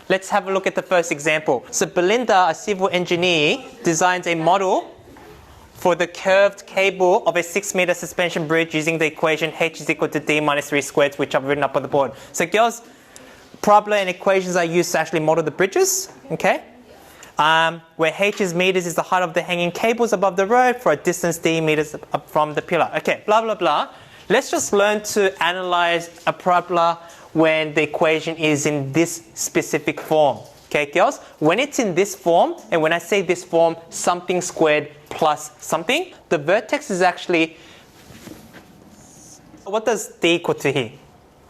Let's have a look at the first example. So Belinda, a civil engineer, designs a model for the curved cable of a 6-meter suspension bridge using the equation h is equal to d minus 3 squared, which I've written up on the board. So girls, parabola and equations are used to actually model the bridges, okay? Where h is meters is the height of the hanging cables above the road for a distance d meters up from the pillar. Okay, blah, blah, blah. Let's just learn to analyze a parabola when the equation is in this specific form. Okay, girls? When it's in this form, and when I say this form, something squared plus something, the vertex is actually, what does d equal to here?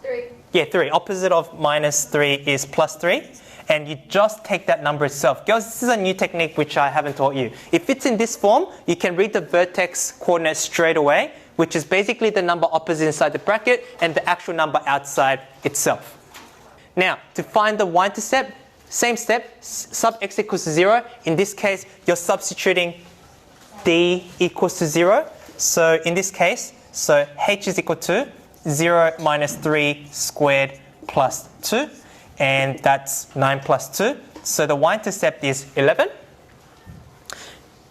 3. Yeah, 3. Opposite of minus 3 is plus 3. And you just take that number itself. Girls, this is a new technique which I haven't taught you. If it's in this form, you can read the vertex coordinate straight away, which is basically the number opposite inside the bracket and the actual number outside itself. Now, to find the y-intercept, same step, sub x equals to 0. In this case, you're substituting d equals to 0. So in this case, so h is equal to 0 minus 3 squared plus 2. And that's 9 plus 2. So the y-intercept is 11.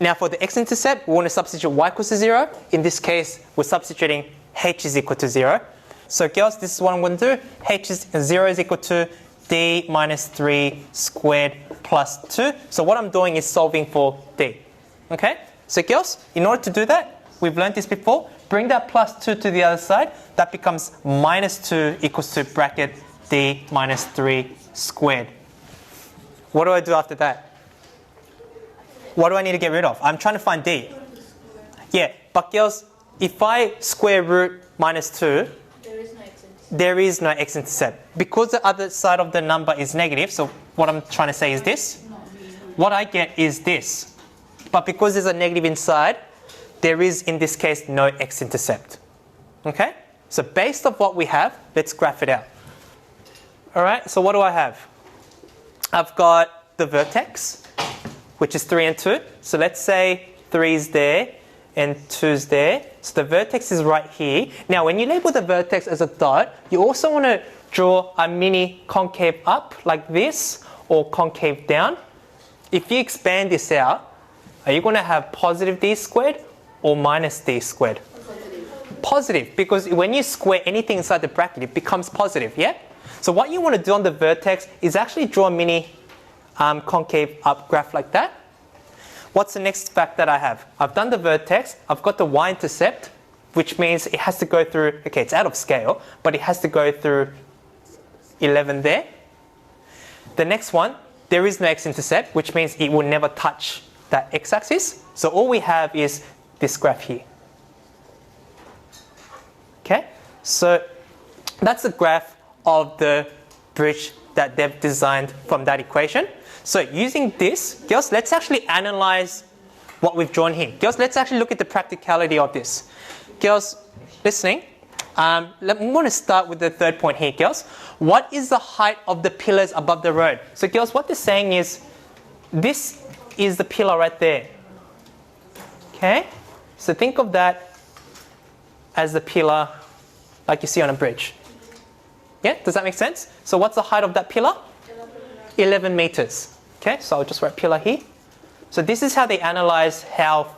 Now for the x-intercept, we want to substitute y equals to 0. In this case, we're substituting h is equal to 0. So girls, this is what I'm going to do. 0 is equal to d minus 3 squared plus 2. So what I'm doing is solving for d. Okay? So girls, in order to do that, we've learned this before. Bring that plus 2 to the other side. That becomes minus 2 equals to bracket d minus 3 squared. What do I do after that? What do I need to get rid of? I'm trying to find d. Yeah, but girls, if I square root minus 2, there is no x-intercept. Because the other side of the number is negative, so what I'm trying to say is this. What I get is this. But because there's a negative inside, there is, in this case, no x-intercept. Okay? So based on what we have, let's graph it out. All right, so what do I have? I've got the vertex, which is 3 and 2. So let's say 3 is there and 2 is there. So the vertex is right here. Now, when you label the vertex as a dot, you also want to draw a mini concave up like this or concave down. If you expand this out, are you going to have positive d squared or minus d squared? Positive, because when you square anything inside the bracket, it becomes positive, yeah? So what you want to do on the vertex is actually draw a mini concave up graph like that. What's the next fact that I have? I've done the vertex, I've got the y-intercept, which means it has to go through, okay, it's out of scale, but it has to go through 11 there. The next one, there is no x-intercept, which means it will never touch that x-axis. So all we have is this graph here. Okay, so that's the graph of the bridge that they've designed from that equation. So using this, girls, let's actually analyze what we've drawn here. Girls, let's actually look at the practicality of this. Girls, listening, we want to start with the third point here, girls. What is the height of the pillars above the road? So girls, what they're saying is, this is the pillar right there. Okay? So think of that as the pillar like you see on a bridge. Yeah, does that make sense? So what's the height of that pillar? 11 meters. Okay, so I'll just write pillar here. So this is how they analyze how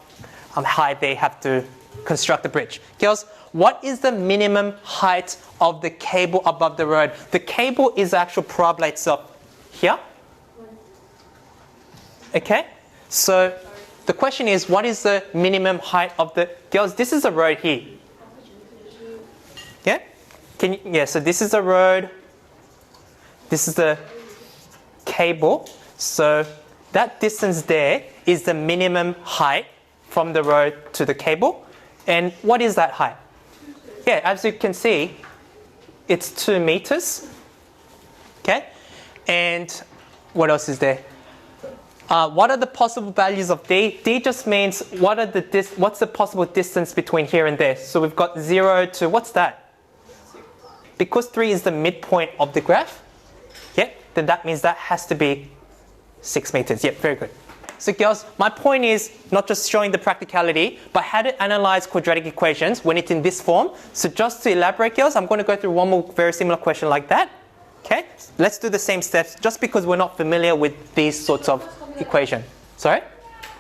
high they have to construct the bridge. Girls, what is the minimum height of the cable above the road? The cable is the actual parabola itself. Here? Okay, so the question is, what is the minimum height of the... Girls, this is the road here. Yeah? Yeah, so this is the road. This is the cable. So that distance there is the minimum height from the road to the cable. And what is that height? Yeah, as you can see, it's 2 meters. Okay? And what else is there? What are the possible values of d? D just means what's the possible distance between here and there. So we've got 0 to, what's that? Because 3 is the midpoint of the graph, then that means that has to be 6 meters. Yep, very good. So girls, my point is not just showing the practicality, but how to analyze quadratic equations when it's in this form. So just to elaborate, girls, I'm going to go through one more very similar question like that. Okay, let's do the same steps just because we're not familiar with these sorts of equation. Sorry?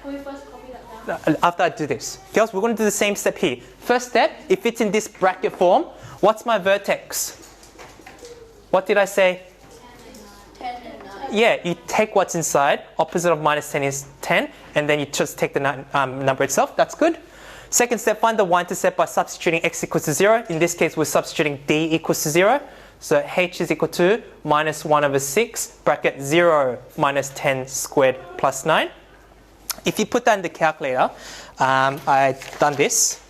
Can we first copy that down? After I do this. Girls, we're going to do the same step here. First step, if it's in this bracket form, what's my vertex? What did I say? 10 and 9. Yeah, you take what's inside. Opposite of minus 10 is 10. And then you just take the number itself. That's good. Second step, find the y-intercept by substituting x equals to 0. In this case, we're substituting d equals to 0. So h is equal to minus 1 over 6, bracket 0 minus 10 squared plus 9. If you put that in the calculator, I've done this.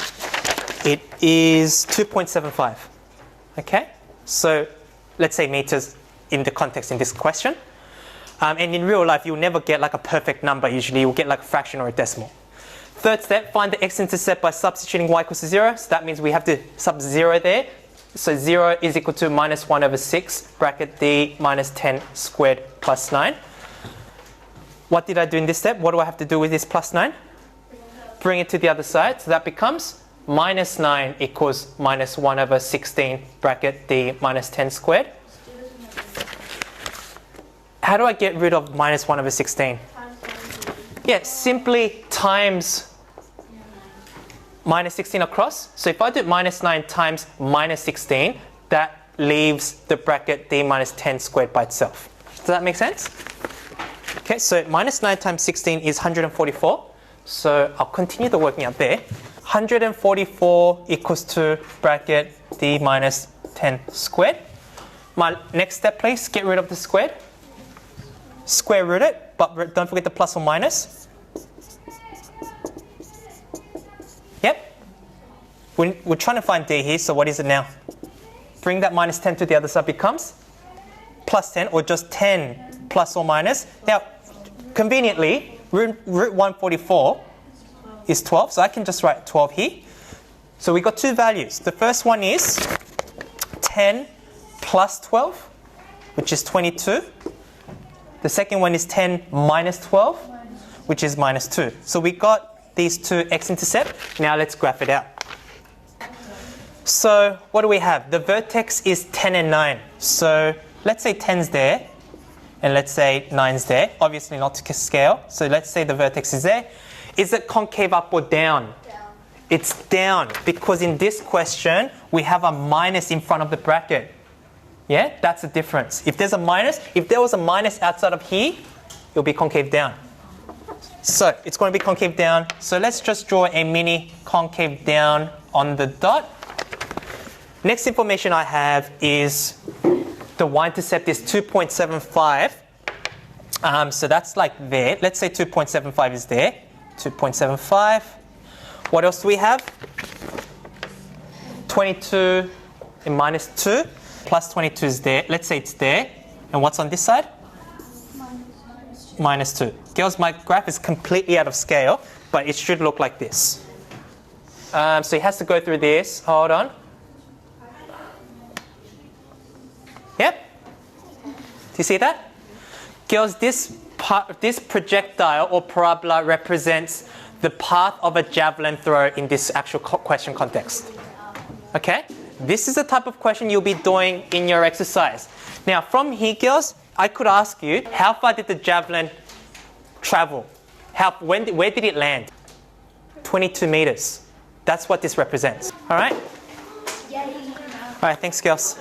It is 2.75. Okay? So let's say meters in the context in this question. And in real life, you'll never get like a perfect number. Usually you'll get like a fraction or a decimal. Third step, find the x-intercept by substituting y equals to 0. So that means we have to sub 0 there. So 0 is equal to minus 1 over 6, bracket d minus 10 squared plus 9. What did I do in this step? What do I have to do with this plus 9? Bring it to the other side. So that becomes minus 9 equals minus 1 over 16, bracket d minus 10 squared. How do I get rid of minus 1 over 16? Yeah, simply times minus 16 across. So if I do minus 9 times minus 16, that leaves the bracket d minus 10 squared by itself. Does that make sense? Okay, so minus 9 times 16 is 144. So I'll continue the working out there. 144 equals to bracket d minus 10 squared. My next step, please, get rid of the squared. Square root it, but don't forget the plus or minus. Yep. We're trying to find d here, so what is it now? Bring that minus 10 to the other side, becomes plus 10, or just 10 plus or minus. Now, conveniently, root 144 is 12, so I can just write 12 here. So we got two values. The first one is 10 plus 12, which is 22. The second one is 10 minus 12, which is minus 2. So we got these two x-intercept. Now let's graph it out. So what do we have? The vertex is 10 and 9. So let's say 10's there, and let's say 9's there. Obviously not to scale. So let's say the vertex is there. Is it concave up or down? Down. It's down, because in this question, we have a minus in front of the bracket. Yeah, that's the difference. If there was a minus outside of here, it'll be concave down. So it's going to be concave down. So let's just draw a mini concave down on the dot. Next information I have is the y-intercept is 2.75. So that's like there. Let's say 2.75 is there. 2.75. What else do we have? 22 and minus 2. Plus 22 is there. Let's say it's there. And what's on this side? Minus 2. Girls, my graph is completely out of scale, but it should look like this. So it has to go through this. Hold on. Yep. Do you see that? Girls, this projectile or parabola represents the path of a javelin throw in this actual question context. Okay? This is the type of question you'll be doing in your exercise. Now, from here, girls, I could ask you, how far did the javelin travel? Where did it land? 22 meters. That's what this represents. All right? All right, thanks, girls.